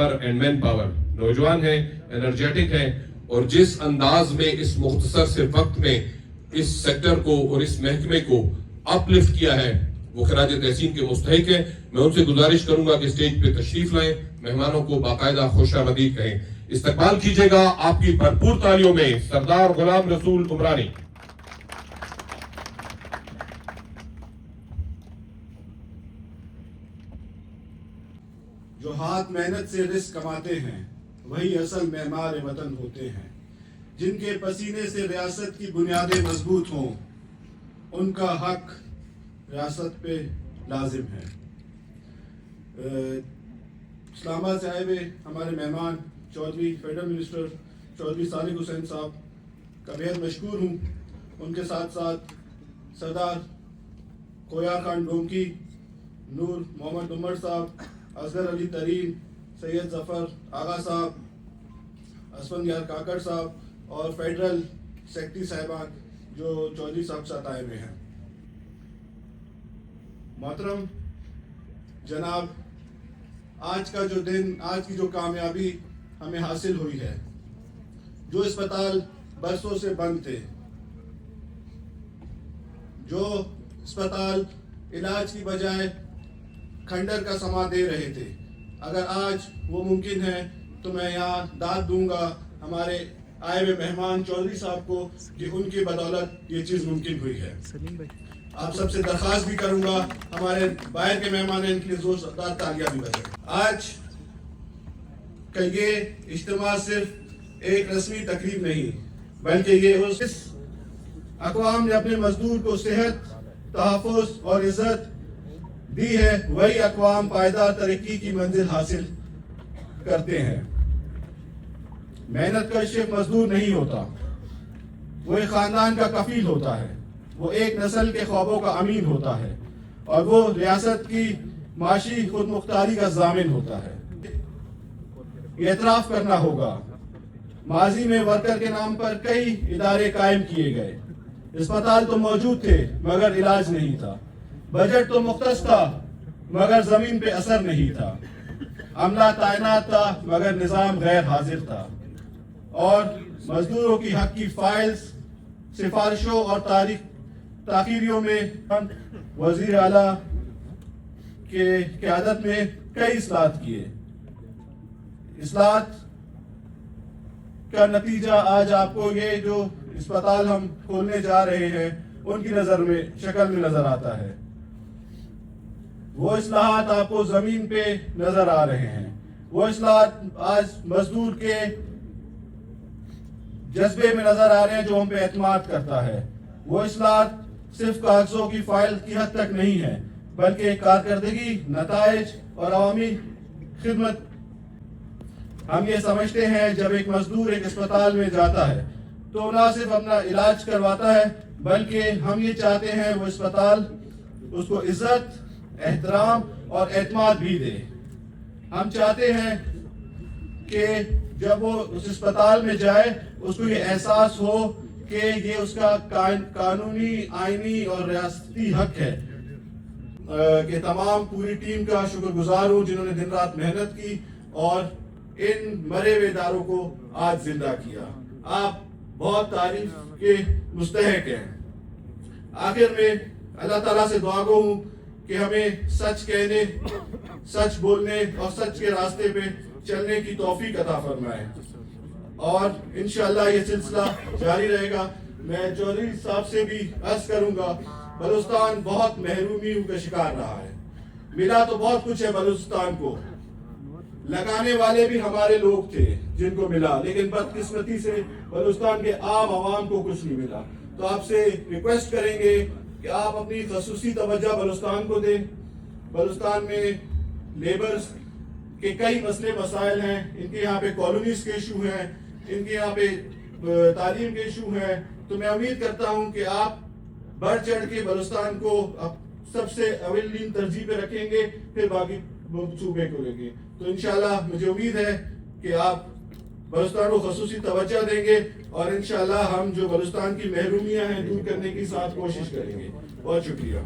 And man power نوجوان ہیں، energetic ہیں، اور جس انداز میں اس مختصر سے وقت میں اس سیکٹر کو اور اس محکمے کو اپ لفٹ کیا ہے وہ خراج تحسین کے مستحق ہے۔ میں ان سے گزارش کروں گا کہ اسٹیج پہ تشریف لائیں، مہمانوں کو باقاعدہ خوش آمدید کہیں، استقبال کیجیے گا آپ کی بھرپور تالیوں میں سردار غلام رسول عمرانی۔ جو ہاتھ محنت سے رزق کماتے ہیں وہی اصل معمار وطن ہوتے ہیں، جن کے پسینے سے ریاست کی بنیادیں مضبوط ہوں ان کا حق ریاست پہ لازم ہے۔ اسلام آباد سے آئے ہوئے ہمارے مہمان چودھری فیڈرل منسٹر چودھری صالح حسین صاحب کا بہت مشکور ہوں، ان کے ساتھ ساتھ سردار کویار خان ڈونکی، نور محمد عمر صاحب، اصغر علی ترین، سید ظفر آغا صاحب، اسفند یار کاکڑ صاحب اور فیڈرل سیکرٹری صاحبان جو چودھری صاحب ساتھ آئے ہوئے ہیں۔ محترم جناب، آج کا جو دن، آج کی جو کامیابی ہمیں حاصل ہوئی ہے، جو اسپتال برسوں سے بند تھے، جو اسپتال علاج کی بجائے کھنڈر کا سما دے رہے تھے، اگر آج وہ ممکن ہے تو میں یہاں داد دوں گا ہمارے آئے ہوئے مہمان چودھری صاحب کو کہ ان کی بدولت یہ چیز ممکن ہوئی ہے۔ آپ سب سے درخواست بھی کروں گا ہمارے باہر کے مہمان ہیں، ان کے لیے زوردار تالیاں بھی بجائیں۔ آج کا یہ اجتماع صرف ایک رسمی تقریب نہیں بلکہ یہ اس اقوام نے اپنے مزدور کو صحت، تحفظ اور عزت دی ہے، وہی اقوام پائیدار ترقی کی منزل حاصل کرتے ہیں۔ محنت کش صرف مزدور نہیں ہوتا، وہ ایک خاندان کا کفیل ہوتا ہے، وہ ایک نسل کے خوابوں کا امین ہوتا ہے، اور وہ ریاست کی معاشی خود مختاری کا ضامن ہوتا ہے۔ یہ اعتراف کرنا ہوگا، ماضی میں ورکر کے نام پر کئی ادارے قائم کیے گئے، اسپتال تو موجود تھے مگر علاج نہیں تھا، بجٹ تو مختص تھا مگر زمین پہ اثر نہیں تھا، عملہ تعینات تھا مگر نظام غیر حاضر تھا، اور مزدوروں کی حق کی فائلز، سفارشوں اور تاخیریوں میں وزیر اعلیٰ کے قیادت میں کئی اصلاحات کیے۔ اصلاحات کا نتیجہ آج آپ کو یہ جو اسپتال ہم کھولنے جا رہے ہیں ان کی شکل میں نظر آتا ہے۔ وہ اصلاحات آپ کو زمین پہ نظر آ رہے ہیں، وہ اصلاحات آج مزدور کے جذبے میں نظر آ رہے ہیں جو ہم پہ اعتماد کرتا ہے۔ وہ اصلاحات صرف کاغذوں کی فائل کی حد تک نہیں ہے بلکہ کارکردگی، نتائج اور عوامی خدمت۔ ہم یہ سمجھتے ہیں جب ایک مزدور ایک اسپتال میں جاتا ہے تو نہ صرف اپنا علاج کرواتا ہے بلکہ ہم یہ چاہتے ہیں وہ اسپتال اس کو عزت، احترام اور اعتماد بھی دے۔ ہم چاہتے ہیں کہ جب وہ اس اسپتال میں جائے اس کو یہ احساس ہو کہ یہ اس کا قانونی، آئینی اور ریاستی حق ہے۔ کہ تمام پوری ٹیم کا شکر گزار ہوں جنہوں نے دن رات محنت کی اور ان مرے ہوئے اداروں کو آج زندہ کیا۔ آپ بہت تعریف کے مستحق ہیں۔ آخر میں اللہ تعالیٰ سے دعا گو ہوں کہ ہمیں سچ کہنے، سچ بولنے اور سچ کے راستے پہ چلنے کی توفیق عطا فرمائے، اور انشاءاللہ یہ سلسلہ جاری رہے گا۔ میں چودھری صاحب سے بھی عرض کروں گا، بلوچستان بہت محرومیوں کا شکار رہا ہے، ملا تو بہت کچھ ہے بلوچستان کو، لگانے والے بھی ہمارے لوگ تھے جن کو ملا، لیکن بدقسمتی سے بلوچستان کے عام عوام کو کچھ نہیں ملا۔ تو آپ سے ریکویسٹ کریں گے کہ آپ اپنی خصوصی توجہ بلوچستان کو دیں۔ بلوچستان میں لیبرز کے کئی مسئلے مسائل ہیں، ان کے یہاں پہ کالونیز کے ایشو ہیں، ان کے یہاں پہ تعلیم کے ایشو ہیں، تو میں امید کرتا ہوں کہ آپ بڑھ چڑھ کے بلوچستان کو سب سے اولین ترجیح پہ رکھیں گے، پھر باقی صوبے کو لیں گے۔ تو انشاءاللہ مجھے امید ہے کہ آپ بلوچستان کو خصوصی توجہ دیں گے، اور انشاءاللہ ہم جو بلوچستان کی محرومیاں ہیں دور کرنے کی ساتھ کوشش کریں گے۔ بہت شکریہ۔